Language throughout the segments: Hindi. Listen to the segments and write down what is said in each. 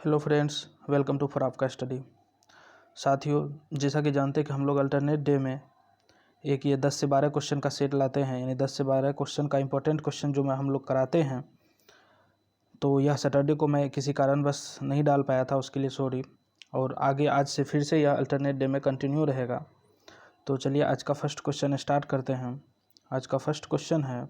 Hello friends, welcome to for आपका स्टडी। साथियों, जैसा कि जानते हैं कि हम लोग अल्टरनेट डे में एक ये 10 से 12 क्वेश्चन का सेट लाते हैं, यानी 10 से 12 क्वेश्चन का इंपॉर्टेंट क्वेश्चन जो हम लोग कराते हैं। तो यह सैटरडे को मैं किसी कारणवश नहीं डाल पाया था, उसके लिए सॉरी। और आगे आज से फिर से यह अल्टरनेट डे में कंटिन्यू रहेगा। तो चलिए आज का फर्स्ट क्वेश्चन स्टार्ट करते हैं। आज का फर्स्ट क्वेश्चन है,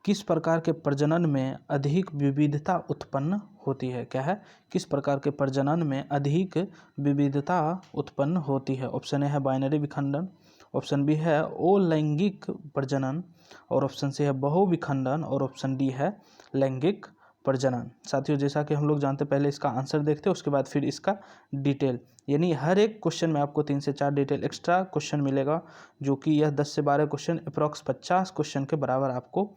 किस प्रकार के प्रजनन में अधिक विविधता उत्पन्न होती है? क्या है? किस प्रकार के प्रजनन में अधिक विविधता उत्पन्न होती है? ऑप्शन ए है बाइनरी विखंडन, ऑप्शन बी है अलैंगिक प्रजनन, और ऑप्शन सी है बहुविखंडन, और ऑप्शन डी है लैंगिक प्रजनन। साथियों, जैसा कि हम लोग जानते, पहले इसका आंसर देखते हैं, उसके बाद फिर इसका डिटेल, यानी हर एक क्वेश्चन में आपको 3 से 4 डिटेल एक्स्ट्रा क्वेश्चन मिलेगा, जो कि यह 10 से 12 क्वेश्चन अप्रॉक्स 50 क्वेश्चन के बराबर आपको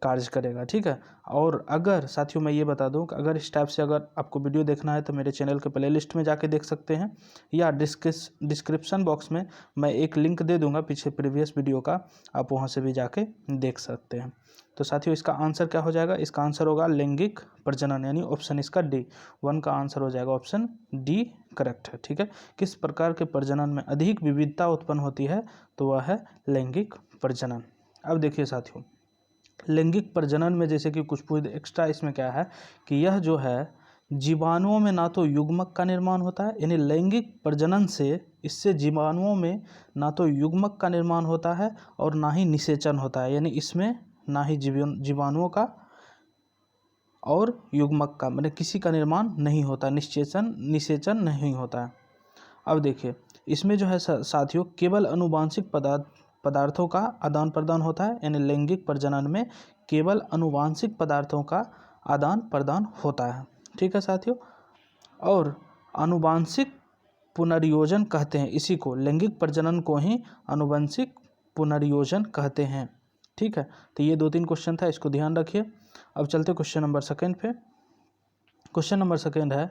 कार्य करेगा। ठीक है। और अगर साथियों मैं ये बता दूं कि अगर इस टाइप से अगर आपको वीडियो देखना है तो मेरे चैनल के प्लेलिस्ट में जाके देख सकते हैं, या डिस्क्रिप्शन बॉक्स में मैं एक लिंक दे दूंगा पीछे प्रीवियस वीडियो का, आप वहां से भी जाके देख सकते हैं। तो साथियों, इसका आंसर क्या हो जाएगा? इसका आंसर होगा लैंगिक प्रजनन, यानी ऑप्शन इसका डी 1 का आंसर हो जाएगा। ऑप्शन डी करेक्ट है। ठीक है। किस प्रकार के प्रजनन में अधिक विविधता उत्पन्न होती है? तो वह है लैंगिक प्रजनन। अब देखिए साथियों, लैंगिक प्रजनन में जैसे कि कुछ एक्स्ट्रा इसमें क्या है कि यह जो है जीवाणुओं में ना तो युग्मक का निर्माण होता है, यानी लैंगिक प्रजनन से इससे जीवाणुओं में ना तो युग्मक का निर्माण होता है और ना ही निषेचन होता है, यानी इसमें ना ही जीवाणुओं का और युग्मक का मतलब किसी का निर्माण नहीं होता, निषेचन नहीं होता है। अब देखिए, इसमें जो है साथियों केवल अनुवांशिक पदार्थों का आदान प्रदान होता है, यानी लैंगिक प्रजनन में केवल अनुवांशिक पदार्थों का आदान प्रदान होता है। ठीक है साथियों। और आनुवांशिक पुनर्योजन कहते हैं इसी को, लैंगिक प्रजनन को ही आनुवंशिक पुनर्योजन कहते हैं। ठीक है। तो ये 2-3 क्वेश्चन था, इसको ध्यान रखिए। अब चलते क्वेश्चन नंबर सेकेंड पे। क्वेश्चन नंबर सेकेंड है,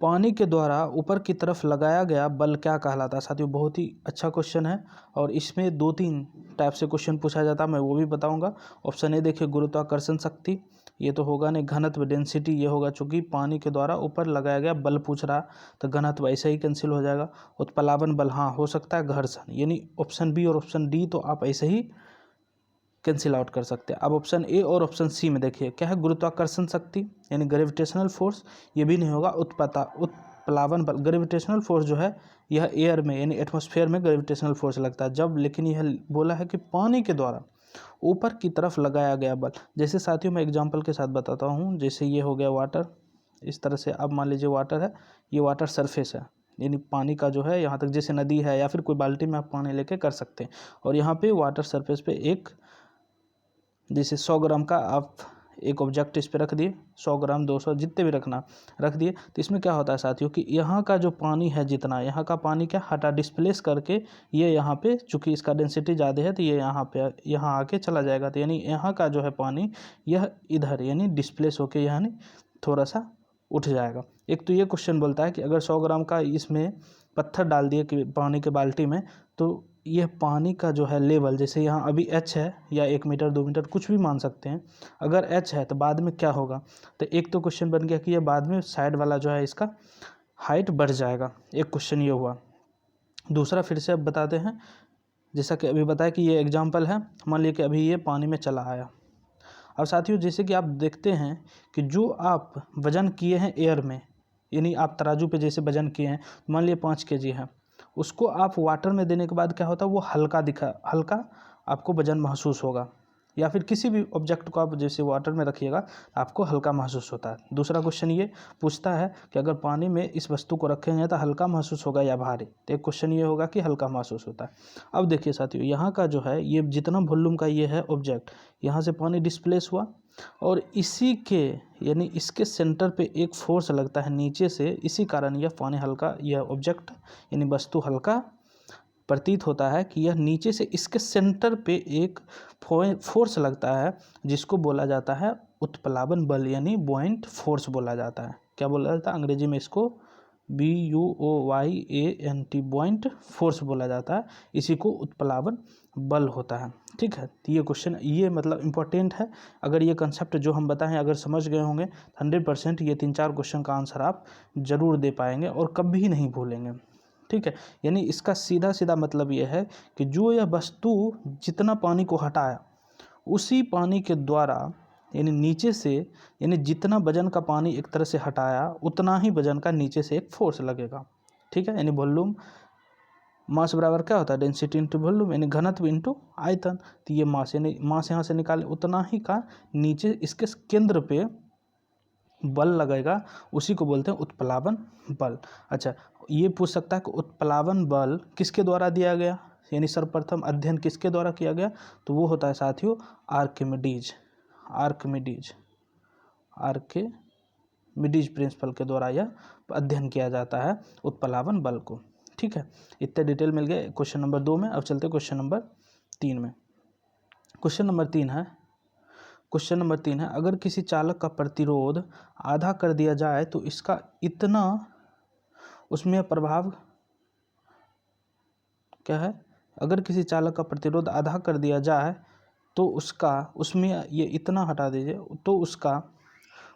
पानी के द्वारा ऊपर की तरफ लगाया गया बल क्या कहलाता है? साथियों बहुत ही अच्छा क्वेश्चन है, और इसमें 2-3 टाइप से क्वेश्चन पूछा जाता है, मैं वो भी बताऊंगा। ऑप्शन ए देखिए गुरुत्वाकर्षण शक्ति, ये तो होगा नहीं। घनत्व डेंसिटी, ये होगा, चूंकि पानी के द्वारा ऊपर लगाया गया बल पूछ रहा तो घनत्व ऐसे ही कैंसिल हो जाएगा। उत्प्लावन बल, हाँ हो सकता है घर्षण, यानी ऑप्शन बी और ऑप्शन डी तो आप ऐसे ही कैंसिल आउट कर सकते हैं। अब ऑप्शन ए और ऑप्शन सी में देखिए क्या है, गुरुत्वाकर्षण शक्ति यानी ग्रेविटेशनल फोर्स, ये भी नहीं होगा। उत्प्लावन बल, ग्रेविटेशनल फोर्स जो है यह एयर में यानी एटमॉस्फेयर में ग्रेविटेशनल फोर्स लगता है जब, लेकिन यह बोला है कि पानी के द्वारा ऊपर की तरफ लगाया गया बल। जैसे साथियों मैं एग्जाम्पल के साथ बताता हूँ, जैसे ये हो गया वाटर, इस तरह से अब मान लीजिए वाटर है, ये वाटर सरफेस है, यानी पानी का जो है यहाँ तक, जैसे नदी है या फिर कोई बाल्टी में आप पानी लेके कर सकते हैं, और यहाँ पे वाटर सरफेस पे एक जैसे 100 ग्राम का आप एक ऑब्जेक्ट इस पे रख दिए, 100 ग्राम 200 जितने भी रखना रख दिए, तो इसमें क्या होता है साथियों कि यहाँ का जो पानी है, जितना यहाँ का पानी क्या हटा डिस्प्लेस करके ये यहाँ पे, चूँकि इसका डेंसिटी ज़्यादा है तो ये यहाँ आके चला जाएगा, तो यानी यहाँ का जो है पानी यह इधर यानी डिस्प्लेस होके यानी थोड़ा सा उठ जाएगा। एक तो ये क्वेश्चन बोलता है कि अगर 100 ग्राम का इसमें पत्थर डाल दिए कि पानी के बाल्टी में, तो यह पानी का जो है लेवल, जैसे यहाँ अभी h है या 1 मीटर 2 मीटर कुछ भी मान सकते हैं, अगर h है तो बाद में क्या होगा? तो एक तो क्वेश्चन बन गया कि यह बाद में साइड वाला जो है इसका हाइट बढ़ जाएगा, एक क्वेश्चन ये हुआ। दूसरा फिर से अब बताते हैं, जैसा कि अभी बताया कि ये एग्जाम्पल है, मान लिया कि अभी ये पानी में चला आया। अब साथियों जैसे कि आप देखते हैं कि जो आप वजन किए हैं एयर में, यानी आप तराजू पे जैसे वजन किए हैं, मान लिए 5 kg है, उसको आप वाटर में देने के बाद क्या होता है, वो हल्का आपको वजन महसूस होगा, या फिर किसी भी ऑब्जेक्ट को आप जैसे वाटर में रखिएगा आपको हल्का महसूस होता है। दूसरा क्वेश्चन ये पूछता है कि अगर पानी में इस वस्तु को रखेंगे तो हल्का महसूस होगा या भारी, तो एक क्वेश्चन ये होगा कि हल्का महसूस होता है। अब देखिए साथियों, यहाँ का जो है ये जितना वॉल्यूम का ये है ऑब्जेक्ट, यहाँ से पानी डिस्प्लेस हुआ, और इसी के यानी इसके सेंटर पे एक फोर्स लगता है नीचे से, इसी कारण यह पानी हल्का, यह ऑब्जेक्ट यानी वस्तु हल्का प्रतीत होता है कि यह नीचे से इसके सेंटर पे एक फोर्स लगता है, जिसको बोला जाता है उत्प्लावन बल, यानी बॉइंट फोर्स बोला जाता है। क्या बोला जाता है अंग्रेजी में? इसको BUOYANT बुआंट फोर्स बोला जाता है, इसी को उत्प्लावन बल होता है। ठीक है, तो ये क्वेश्चन ये मतलब इम्पोर्टेंट है। अगर ये कंसेप्ट जो हम बताएं अगर समझ गए होंगे 100% ये 3-4 क्वेश्चन का आंसर आप जरूर दे पाएंगे और कभी नहीं भूलेंगे। ठीक है, यानी इसका सीधा सीधा मतलब ये है कि जो यह वस्तु जितना पानी को हटाया उसी पानी के द्वारा, यानी नीचे से, यानी जितना वजन का पानी एक तरह से हटाया उतना ही वजन का नीचे से एक फोर्स लगेगा। ठीक है, यानी वॉल्यूम मास बराबर क्या होता है, डेंसिटी इंटू वॉल्यूम, यानी घनत्व इंटू आयतन। तो ये मास, यानी मास यहाँ से निकाले उतना ही का नीचे इसके केंद्र पे बल लगेगा, उसी को बोलते हैं उत्प्लावन बल। अच्छा, ये पूछ सकता है कि उत्प्लावन बल किसके द्वारा दिया गया, यानी सर्वप्रथम अध्ययन किसके द्वारा किया गया, तो वो होता है साथियों आर्किमिडीज प्रिंसिपल के द्वारा यह अध्ययन किया जाता है उत्प्लावन बल को। ठीक है, इतने डिटेल मिल गए क्वेश्चन नंबर 2 में। अब चलते क्वेश्चन नंबर 3 में। क्वेश्चन नंबर 3 है अगर किसी चालक का प्रतिरोध आधा कर दिया जाए तो इसका इतना उसमें प्रभाव क्या है। अगर किसी चालक का प्रतिरोध आधा कर दिया जाए तो उसका उसमें ये इतना हटा दीजिए तो उसका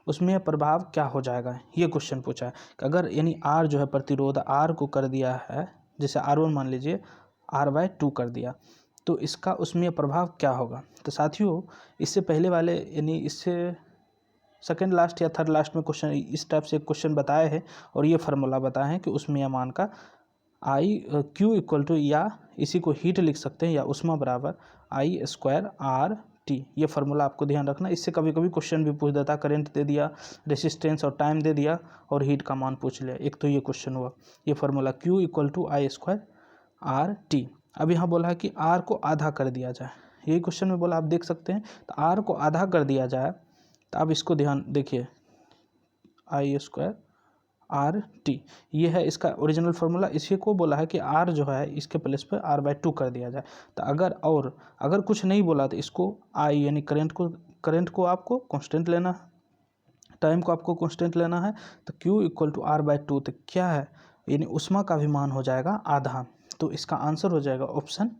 उसमें प्रभाव क्या हो जाएगा, ये क्वेश्चन पूछा है कि अगर यानी R जो है प्रतिरोध R को कर दिया है, जैसे R1 मान लीजिए R/2 कर दिया, तो इसका उसमें प्रभाव क्या होगा। तो साथियों इससे पहले वाले यानी इससे सेकंड लास्ट या थर्ड लास्ट में क्वेश्चन इस टाइप से क्वेश्चन बताए हैं और ये फार्मूला बताए हैं कि उसमें मान का Q इक्वल टू, या इसी को हीट लिख सकते हैं, या उष्मा बराबर I²RT। ये फार्मूला आपको ध्यान रखना। इससे कभी कभी क्वेश्चन भी पूछ देता, करंट दे दिया, रेसिस्टेंस और टाइम दे दिया और हीट का मान पूछ लिया। एक तो ये क्वेश्चन हुआ, ये formula Q equal to I²RT। अब यहाँ बोला है कि R को आधा कर दिया जाए, यही क्वेश्चन में बोला, आप देख सकते हैं। तो R को आधा कर दिया जाए तो आप इसको ध्यान देखिए, I²RT ये है इसका ओरिजिनल फार्मूला। इसी को बोला है कि R जो है इसके प्लेस पर R/2 कर दिया जाए। तो अगर कुछ नहीं बोला तो इसको I यानी करंट को आपको कांस्टेंट लेना है, टाइम को आपको कांस्टेंट लेना है। तो Q इक्वल टू R/2 तो क्या है, यानी उष्मा का भी मान हो जाएगा आधा। तो इसका आंसर हो जाएगा ऑप्शन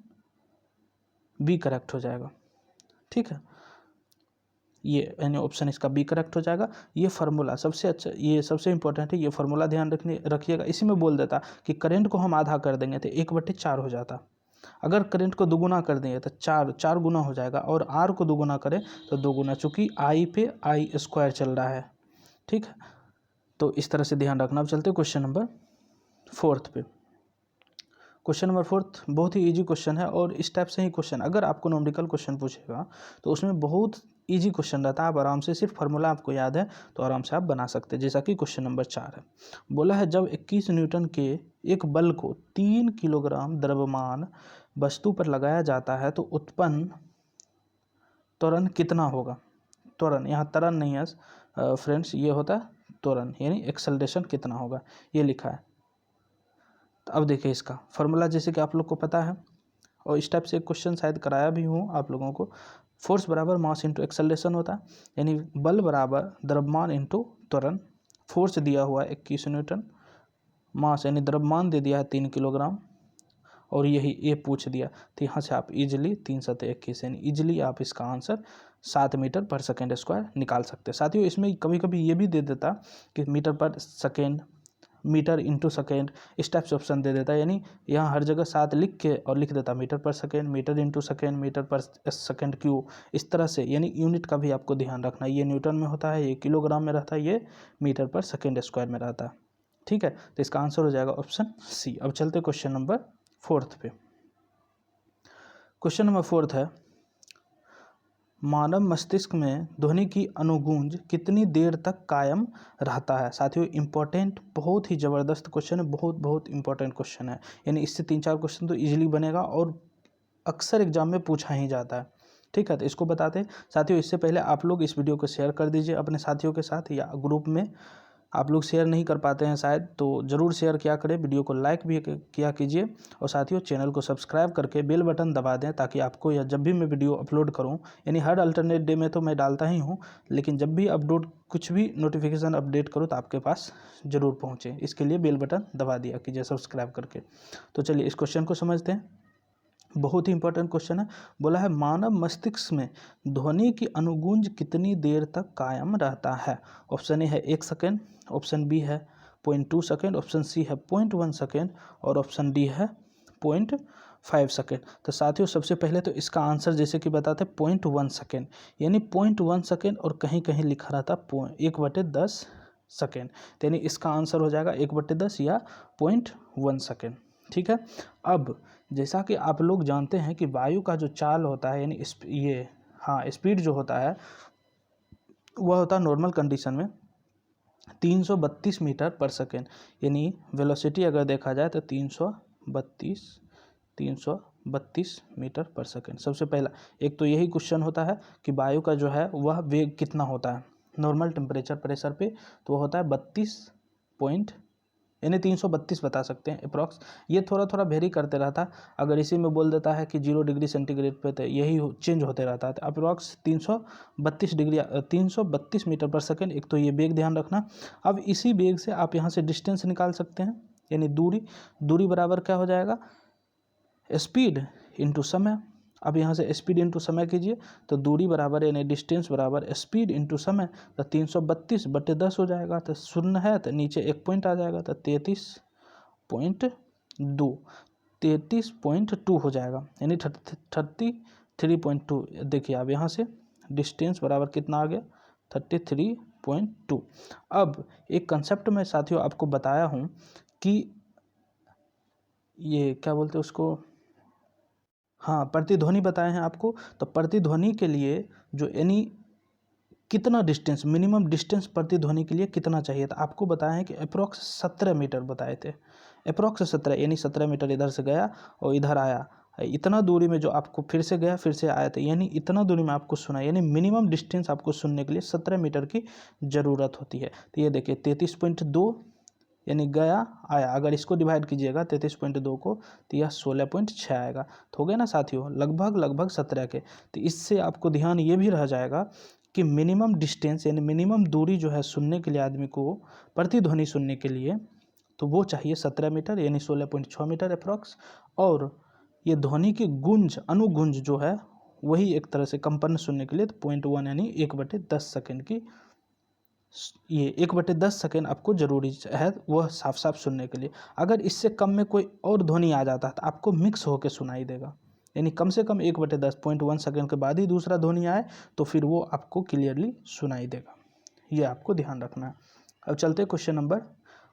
बी करेक्ट हो जाएगा। ठीक है, ये यानी ऑप्शन इसका बी करेक्ट हो जाएगा। ये फार्मूला सबसे अच्छा, ये सबसे इंपॉर्टेंट है, ये फार्मूला ध्यान रखिएगा। इसी में बोल देता कि करंट को हम आधा कर देंगे तो 1/4 हो जाता। अगर करंट को दुगुना कर देंगे तो 4 गुना हो जाएगा, और R को दुगुना करें तो 2 गुना, चूँकि I पे I² चल रहा है। ठीक है, तो इस तरह से ध्यान रखना। अब चलते क्वेश्चन नंबर 4 पे। क्वेश्चन नंबर 4 बहुत ही इजी क्वेश्चन है, और इस टाइप से ही क्वेश्चन अगर आपको न्यूमेरिकल क्वेश्चन पूछेगा तो उसमें बहुत इजी क्वेश्चन रहता है। आप आराम से, सिर्फ फार्मूला आपको याद है तो आराम से आप बना सकते हैं। जैसा कि क्वेश्चन नंबर 4 है, बोला है जब 21 न्यूटन के एक बल को 3 किलोग्राम द्रव्यमान वस्तु पर लगाया जाता है तो उत्पन्न त्वरण कितना होगा। त्वरण, यहाँ त्वरण नहीं है फ्रेंड्स, ये होता है त्वरण, यानी एक्सेलरेशन कितना होगा, ये लिखा है। तो अब देखिए इसका फार्मूला, जैसे कि आप लोग को पता है और इस टाइप से क्वेश्चन शायद कराया भी हूँ आप लोगों को। फोर्स बराबर मास इंटू एक्सेलरेशन होता है, यानी बल बराबर द्रव्यमान इंटू त्वरण। फोर्स दिया हुआ है 21 न्यूटन, मास यानी द्रव्यमान दे दिया है 3 किलोग्राम, और यही ये पूछ दिया। तो यहाँ से आप इजीली 3×21 यानी इजीली आप इसका आंसर 7 मीटर पर सेकेंड स्क्वायर निकाल सकते हैं। साथियों इसमें कभी कभी ये भी दे देता कि मीटर पर सेकेंड, मीटर इंटू सेकेंड, इस टाइप से ऑप्शन दे देता है। यानी यहाँ हर जगह 7 लिख के और लिख देता मीटर पर second, metre into second, metre पर सेकेंड क्यू, इस तरह से। यानी यूनिट का भी आपको ध्यान रखना है, ये न्यूटन में होता है, ये किलोग्राम में रहता है, ये मीटर पर सेकेंड स्क्वायर में रहता है। ठीक है, तो इसका आंसर हो जाएगा ऑप्शन सी। अब चलते क्वेश्चन नंबर 4 पे। क्वेश्चन नंबर 4 है, मानव मस्तिष्क में ध्वनि की अनुगूंज कितनी देर तक कायम रहता है। साथियों इंपॉर्टेंट, बहुत ही ज़बरदस्त क्वेश्चन है, बहुत इंपॉर्टेंट क्वेश्चन है। यानी इससे 3-4 क्वेश्चन तो इजीली बनेगा और अक्सर एग्जाम में पूछा ही जाता है। ठीक है, तो इसको बताते हैं साथियों। इससे पहले आप लोग इस वीडियो को शेयर कर दीजिए अपने साथियों के साथ या ग्रुप में, आप लोग शेयर नहीं कर पाते हैं शायद, तो ज़रूर शेयर किया करें, वीडियो को लाइक भी किया कीजिए और साथियों चैनल को सब्सक्राइब करके बेल बटन दबा दें, ताकि आपको या जब भी मैं वीडियो अपलोड करूं, यानी हर अल्टरनेट डे में तो मैं डालता ही हूं, लेकिन जब भी अपलोड कुछ भी नोटिफिकेशन अपडेट करूं तो आपके पास ज़रूर पहुँचे। इसके लिए बेल बटन दबा दिया कीजिए सब्सक्राइब करके। तो चलिए इस क्वेश्चन को समझते हैं। बहुत ही इंपॉर्टेंट क्वेश्चन है। बोला है मानव मस्तिष्क में ध्वनि की अनुगूंज कितनी देर तक कायम रहता है। ऑप्शन ए है 1 सेकेंड, ऑप्शन बी है 0.2 सेकेंड, ऑप्शन सी है 0.1 सेकेंड और ऑप्शन डी है 0.5 सेकेंड। तो साथियों सबसे पहले तो इसका आंसर जैसे कि बताते 0.1 सेकेंड, यानी 0.1 सेकेंड और कहीं कहीं लिखा रहता 1/10 सेकेंड, यानी इसका आंसर हो जाएगा 1/10 या 0.1 सेकेंड। ठीक है। अब जैसा कि आप लोग जानते हैं कि वायु का जो चाल होता है, यानी स्पीड जो होता है वह होता है नॉर्मल कंडीशन में 332 मीटर पर सेकेंड, यानी वेलोसिटी अगर देखा जाए तो 332 मीटर पर सेकेंड। सबसे पहला एक तो यही क्वेश्चन होता है कि वायु का जो है वह वेग कितना होता है नॉर्मल टेम्परेचर प्रेशर पे, तो वह होता है 332 बता सकते हैं अप्रॉक्स। ये थोड़ा थोड़ा वेरी करते रहता है, अगर इसी में बोल देता है कि 0 डिग्री सेंटीग्रेड पे, तो यही चेंज होते रहता है। तो अप्रॉक्स 332 मीटर पर सेकेंड। एक तो ये वेग ध्यान रखना। अब इसी वेग से आप यहाँ से डिस्टेंस निकाल सकते हैं, यानी दूरी बराबर क्या हो जाएगा, स्पीड इंटू समय। अब यहाँ से स्पीड इंटू समय कीजिए तो दूरी बराबर यानी डिस्टेंस बराबर स्पीड इंटू समय, तो 332/10 हो जाएगा। तो शून्य है तो नीचे एक पॉइंट आ जाएगा, तो 33.2 हो जाएगा, यानी 33.2। देखिए अब यहाँ से डिस्टेंस बराबर कितना आ गया, 33.2। अब एक कंसेप्ट में साथियों आपको बताया हूँ कि ये क्या बोलते हैं उसको, हाँ प्रतिध्वनि बताए हैं आपको। तो प्रतिध्वनि के लिए जो यानी कितना डिस्टेंस, मिनिमम डिस्टेंस प्रतिध्वनि के लिए कितना चाहिए था, आपको बताया है कि अप्रॉक्स 17 मीटर बताए थे। अप्रॉक्स 17 यानी 17 मीटर इधर से गया और इधर आया, इतना दूरी में जो आपको फिर से गया फिर से आया था, यानी इतना दूरी में आपको सुना, यानी मिनिमम डिस्टेंस आपको सुनने के लिए 17 मीटर की ज़रूरत होती है। तो ये देखिए 33.2 यानी गया आया, अगर इसको डिवाइड कीजिएगा 33.2 को तो यह 16.6 आएगा। तो हो गया ना साथियों, लगभग 17 के। तो इससे आपको ध्यान ये भी रह जाएगा कि मिनिमम डिस्टेंस यानी मिनिमम दूरी जो है सुनने के लिए आदमी को, प्रतिध्वनि सुनने के लिए, तो वो चाहिए 17 मीटर यानी 16.6 मीटर अप्रॉक्स। और ये ध्वनि की गुंज अनुगुंज जो है वही एक तरह से कंपन सुनने के लिए तो 0.1 यानी 1/10 सेकेंड की, ये 1/10 सेकेंड आपको जरूरी है वह साफ साफ सुनने के लिए। अगर इससे कम में कोई और ध्वनि आ जाता है तो आपको मिक्स होकर सुनाई देगा, यानी कम से कम 1/10 0.1 सेकेंड के बाद ही दूसरा ध्वनि आए तो फिर वो आपको क्लियरली सुनाई देगा। ये आपको ध्यान रखना है। अब चलते हैं क्वेश्चन नंबर,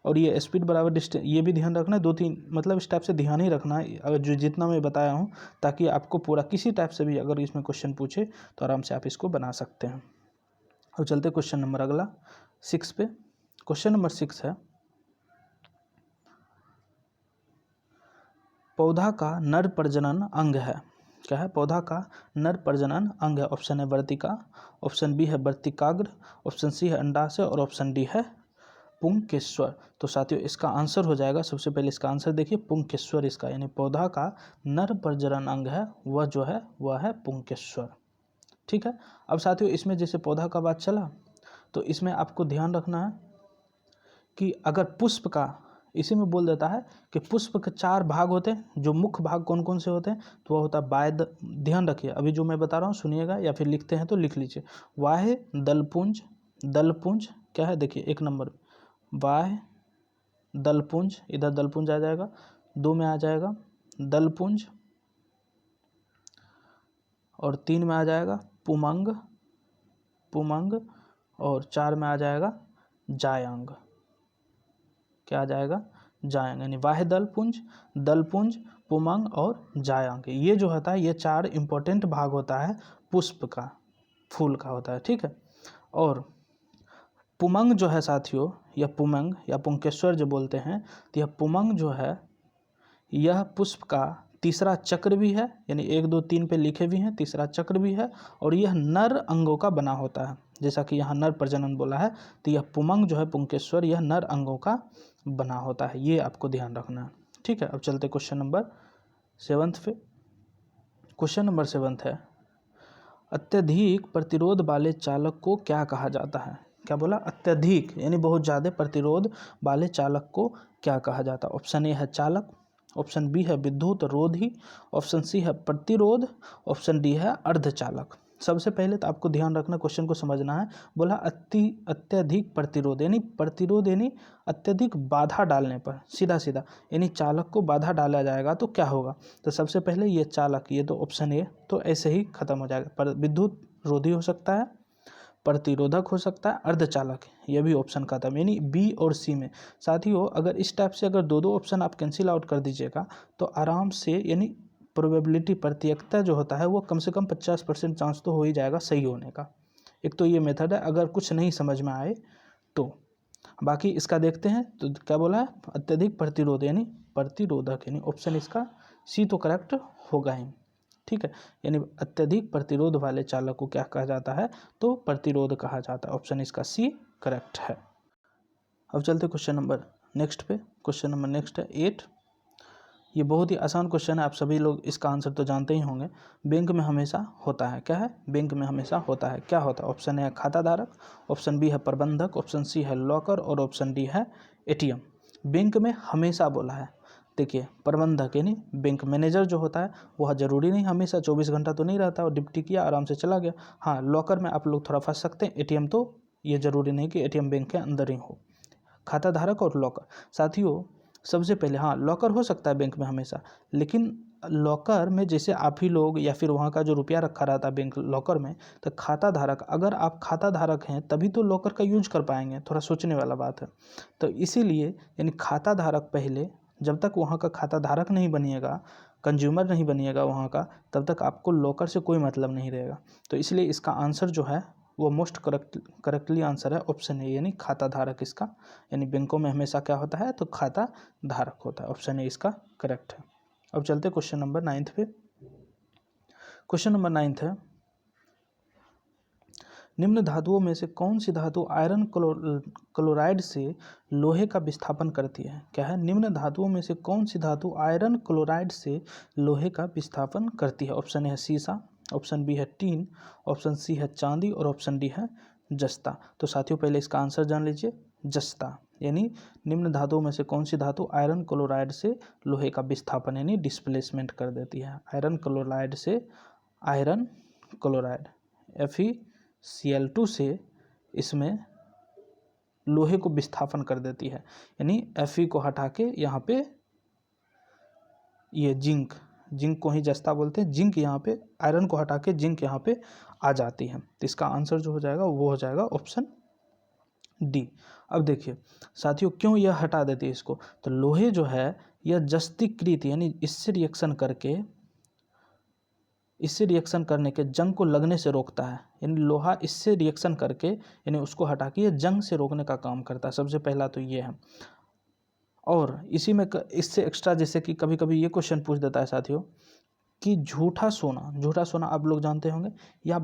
और ये स्पीड बराबर डिस्टेंस ये भी ध्यान रखना है, 2-3 मतलब इस टाइप से ध्यान ही रखना है अगर जो जितना मैं बताया हूँ, ताकि आपको पूरा किसी टाइप से भी अगर इसमें क्वेश्चन पूछे तो आराम से आप इसको बना सकते हैं। अब चलते क्वेश्चन नंबर अगला 6 पे। क्वेश्चन नंबर 6 है, पौधा का नर प्रजनन अंग है। क्या है, पौधा का नर प्रजनन अंग है। ऑप्शन है वर्तिका, ऑप्शन बी है वर्तिकाग्र, ऑप्शन सी है अंडाशय और ऑप्शन डी है पुंकेश्वर। तो साथियों इसका आंसर हो जाएगा, सबसे पहले इसका आंसर देखिए पुंकेश्वर इसका, यानी पौधा का नर प्रजनन अंग है वह जो है वह है पुंकेश्वर। ठीक है। अब साथियों इसमें जैसे पौधा का बात चला तो इसमें आपको ध्यान रखना है कि अगर पुष्प का, इसी में बोल देता है कि पुष्प के 4 भाग होते हैं। जो मुख्य भाग कौन कौन से होते हैं, तो वह होता है बाह्य, ध्यान रखिए अभी जो मैं बता रहा हूँ सुनिएगा, या फिर लिखते हैं तो लिख लीजिए। बाह्य दलपुंज, दलपुंज क्या है देखिए 1 नंबर बाह्य दलपुंज, इधर दलपुंज आ जाएगा, 2 में आ जाएगा दलपुंज और 3 में आ जाएगा पुमंग, पुमंग और 4 में आ जाएगा जायंग। क्या आ जाएगा, जायंग, यानी बाह्य दलपुंज, दलपुंज, पुमंग और जायंग। ये जो होता है ये 4 इंपॉर्टेंट भाग होता है पुष्प का, फूल का होता है। ठीक है। और पुमंग जो है साथियों, या पुमंग या पुंकेश्वर जो बोलते हैं, तो यह पुमंग जो है यह पुष्प का तीसरा चक्र भी है, यानी 1 2 3 पे लिखे भी हैं, तीसरा चक्र भी है, और यह नर अंगों का बना होता है। जैसा कि यहाँ नर प्रजनन बोला है, तो यह पुमंग जो है पुंकेश्वर, यह नर अंगों का बना होता है, ये आपको ध्यान रखना है। ठीक है, अब चलते क्वेश्चन नंबर 7 पे। क्वेश्चन नंबर 7 है, अत्यधिक प्रतिरोध वाले चालक को क्या कहा जाता है? क्या बोला? अत्यधिक यानी बहुत ज़्यादा प्रतिरोध वाले चालक को क्या कहा जाता है? ऑप्शन ए है चालक, ऑप्शन बी है विद्युत रोधी, ऑप्शन सी है प्रतिरोध, ऑप्शन डी है अर्धचालक। सबसे पहले तो आपको ध्यान रखना, क्वेश्चन को समझना है। बोला अत्यधिक प्रतिरोध, यानी प्रतिरोध यानी अत्यधिक बाधा डालने पर, सीधा सीधा यानी चालक को बाधा डाला जाएगा तो क्या होगा? तो सबसे पहले ये चालक, ये तो ऑप्शन ए तो ऐसे ही खत्म हो जाएगा। पर विद्युत रोधी हो सकता है, प्रतिरोधक हो सकता है, अर्धचालक, यह भी ऑप्शन खत्म, यानी बी और सी में। साथियों अगर इस टाइप से अगर दो ऑप्शन आप कैंसिल आउट कर दीजिएगा तो आराम से, यानी प्रोबेबिलिटी प्रतिशतता जो होता है वो कम से कम 50% चांस तो हो ही जाएगा सही होने का। एक तो ये मेथड है, अगर कुछ नहीं समझ में आए तो। बाकी इसका देखते हैं, तो क्या बोला है? अत्यधिक प्रतिरोध यानी प्रतिरोधक, यानी ऑप्शन इसका सी तो करेक्ट होगा ही। ठीक है, यानी अत्यधिक प्रतिरोध वाले चालक को क्या कहा जाता है? तो प्रतिरोध कहा जाता है, ऑप्शन इसका सी करेक्ट है। अब चलते क्वेश्चन नंबर नेक्स्ट पे। क्वेश्चन नंबर नेक्स्ट है 8। ये बहुत ही आसान क्वेश्चन है, आप सभी लोग इसका आंसर तो जानते ही होंगे। बैंक में हमेशा होता है, क्या है? बैंक में हमेशा होता है, क्या होता है? ऑप्शन ए है खाता धारक, ऑप्शन बी है प्रबंधक, ऑप्शन सी है लॉकर, और ऑप्शन डी है एटीएम। बैंक में हमेशा बोला है, देखिए प्रबंधक यानी बैंक मैनेजर जो होता है वह जरूरी नहीं हमेशा 24 घंटा तो नहीं रहता, और ड्यूटी किया आराम से चला गया। हाँ, लॉकर में आप लोग थोड़ा फंस सकते हैं, एटीएम तो ये जरूरी नहीं कि एटीएम बैंक के अंदर ही हो। खाता धारक और लॉकर, साथियों सबसे पहले हाँ लॉकर हो सकता है बैंक में हमेशा, लेकिन लॉकर में जैसे आप ही लोग या फिर वहाँ का जो रुपया रखा रहता है बैंक लॉकर में, तो खाता धारक, अगर आप खाता धारक हैं तभी तो लॉकर का यूज कर पाएंगे, थोड़ा सोचने वाला बात है। तो इसीलिए यानी खाता धारक पहले, जब तक वहाँ का खाता धारक नहीं बनिएगा, कंज्यूमर नहीं बनिएगा वहाँ का, तब तक आपको लॉकर से कोई मतलब नहीं रहेगा। तो इसलिए इसका आंसर जो है वो मोस्ट करेक्टली आंसर है ऑप्शन ए, यानी खाता धारक इसका, यानी बैंकों में हमेशा क्या होता है? तो खाता धारक होता है, ऑप्शन ए इसका करेक्ट है। अब चलते क्वेश्चन नंबर 9 पे। क्वेश्चन नंबर 9 है, निम्न धातुओं में से कौन सी धातु आयरन क्लोराइड से लोहे का विस्थापन करती है? क्या है? निम्न धातुओं में से कौन सी धातु आयरन क्लोराइड से लोहे का विस्थापन करती है? ऑप्शन ए है सीसा, ऑप्शन बी है टीन, ऑप्शन सी है चांदी, और ऑप्शन डी है जस्ता। तो साथियों पहले इसका आंसर जान लीजिए, जस्ता, यानी निम्न धातुओं में से कौन सी धातु आयरन क्लोराइड से लोहे का विस्थापन यानी डिस्प्लेसमेंट कर देती है? आयरन क्लोराइड से, आयरन क्लोराइड FeCl2 से इसमें लोहे को विस्थापन कर देती है, यानी Fe को हटा के यहाँ पे ये जिंक को ही जस्ता बोलते हैं, जिंक यहाँ पे, आयरन को हटा के जिंक यहाँ पे आ जाती है। तो इसका आंसर जो हो जाएगा वो हो जाएगा ऑप्शन डी। अब देखिए साथियों क्यों यह हटा देती है इसको? तो लोहे जो है यह जस्तीकृत यानी इससे रिएक्शन करने के जंग को लगने से रोकता है, यानी लोहा इससे रिएक्शन करके यानी उसको हटा के ये जंग से रोकने का काम करता है। सबसे पहला तो ये है, और इसी में इससे एक्स्ट्रा जैसे कि कभी कभी ये क्वेश्चन पूछ देता है साथियों कि झूठा सोना आप लोग जानते होंगे, या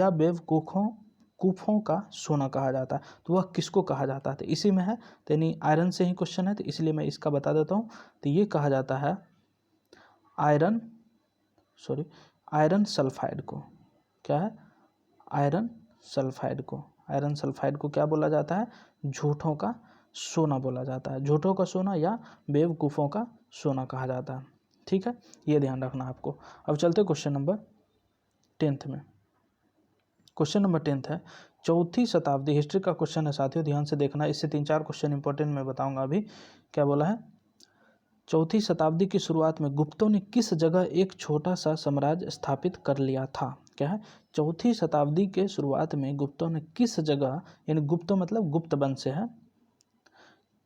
बेवकूफ़ों का सोना कहा जाता है, तो वह किसको कहा जाता है? तो इसी में है, तो यानी आयरन से ही क्वेश्चन है, तो इसलिए मैं इसका बता देता हूँ। तो ये कहा जाता है आयरन सल्फाइड को। क्या है? आयरन सल्फाइड को क्या बोला जाता है? झूठों का सोना बोला जाता है, झूठों का सोना या बेवकूफ़ों का सोना कहा जाता है। ठीक है, ये ध्यान रखना आपको। अब चलते क्वेश्चन नंबर 10 में। क्वेश्चन नंबर 10 है, 4वीं शताब्दी, हिस्ट्री का क्वेश्चन है साथियों, ध्यान से देखना, इससे 3-4 क्वेश्चन इंपॉर्टेंट मैं बताऊंगा अभी। क्या बोला है? 4वीं शताब्दी की शुरुआत में गुप्तों ने किस जगह एक छोटा सा साम्राज्य स्थापित कर लिया था? क्या है? 4वीं शताब्दी के शुरुआत में गुप्तों ने किस जगह, यानी गुप्त मतलब गुप्त वंश से है,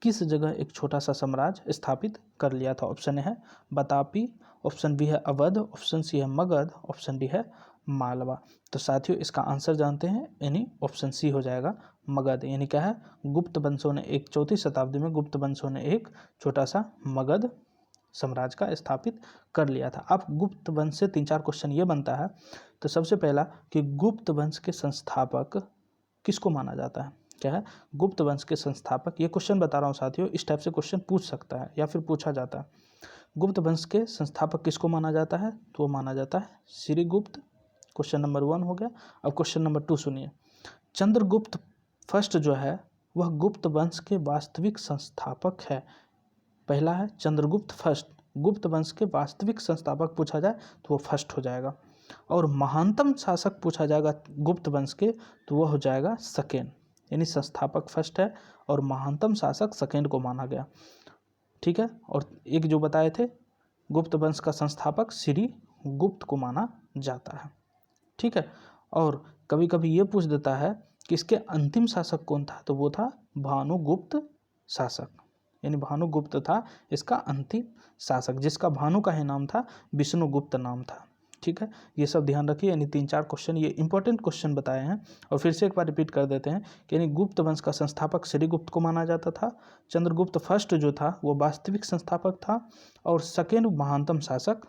किस जगह एक छोटा सा साम्राज्य स्थापित कर लिया था? ऑप्शन ए है बतापी, ऑप्शन बी है अवध, ऑप्शन सी है मगध, ऑप्शन डी है मालवा। तो साथियों इसका आंसर जानते हैं, यानी ऑप्शन सी हो जाएगा मगध। यानी क्या है? गुप्त वंशों ने एक 4वीं शताब्दी में गुप्त वंशों ने एक छोटा सा मगध साम्राज्य का स्थापित कर लिया था। अब गुप्त वंश से 3-4 क्वेश्चन ये बनता है। तो सबसे पहला कि गुप्त वंश के संस्थापक किसको माना जाता है? क्या है? गुप्त वंश के संस्थापक। ये क्वेश्चन बता रहा हूँ साथियों, इस टाइप से क्वेश्चन पूछ सकता है या फिर पूछा जाता है। गुप्त वंश के संस्थापक किसको माना जाता है? तो वो माना जाता है श्रीगुप्त। क्वेश्चन नंबर 1 हो गया। अब क्वेश्चन नंबर 2 सुनिए। चंद्रगुप्त फर्स्ट जो है वह गुप्त वंश के वास्तविक संस्थापक है। पहला है चंद्रगुप्त फर्स्ट। गुप्त वंश के वास्तविक संस्थापक पूछा जाए तो वो फर्स्ट हो जाएगा। और महानतम शासक पूछा जाएगा गुप्त वंश के तो वो हो जाएगा सेकेंड। यानी संस्थापक फर्स्ट है और महानतम शासक सेकेंड को माना गया। ठीक है। और एक जो बताए थे गुप्त वंश का संस्थापक श्री गुप्त को माना जाता है। ठीक है। और कभी कभी ये पूछ देता है कि इसके अंतिम शासक कौन था? तो वो था भानुगुप्त शासक। यानी भानुगुप्त था इसका अंतिम शासक, जिसका भानु का ही नाम था, विष्णुगुप्त नाम था। ठीक है। ये सब ध्यान रखिए। यानी 3-4 क्वेश्चन ये इंपॉर्टेंट क्वेश्चन बताए हैं। और फिर से एक बार रिपीट कर देते हैं कि यानी गुप्त वंश का संस्थापक श्रीगुप्त को माना जाता था। चंद्रगुप्त फर्स्ट जो था वो वास्तविक संस्थापक था और सेकेंड महानतम शासक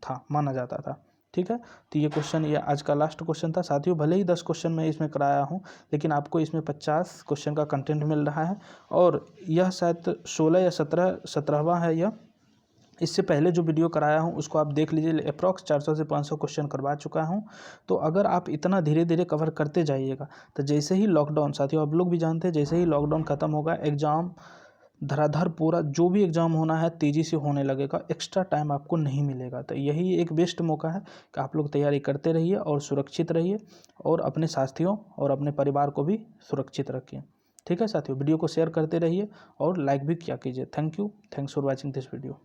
था, माना जाता था। ठीक है। तो ये क्वेश्चन, ये आज का लास्ट क्वेश्चन था साथियों। भले ही 10 क्वेश्चन मैं इसमें कराया हूँ, लेकिन आपको इसमें 50 क्वेश्चन का कंटेंट मिल रहा है। और यह शायद 16 या 17वां है यह। इससे पहले जो वीडियो कराया हूँ उसको आप देख लीजिए, अप्रॉक्स 400 से 500 क्वेश्चन करवा चुका हूँ। तो अगर आप इतना धीरे धीरे कवर करते जाइएगा तो जैसे ही लॉकडाउन, साथियों आप लोग भी जानते हैं, जैसे ही लॉकडाउन खत्म होगा, एग्ज़ाम धराधर पूरा जो भी एग्ज़ाम होना है तेज़ी से होने लगेगा, एक्स्ट्रा टाइम आपको नहीं मिलेगा। तो यही एक बेस्ट मौका है कि आप लोग तैयारी करते रहिए और सुरक्षित रहिए और अपने साथियों और अपने परिवार को भी सुरक्षित रखिए। ठीक है साथियों, वीडियो को शेयर करते रहिए और लाइक भी किया कीजिए। Thank you, thanks for watching this video.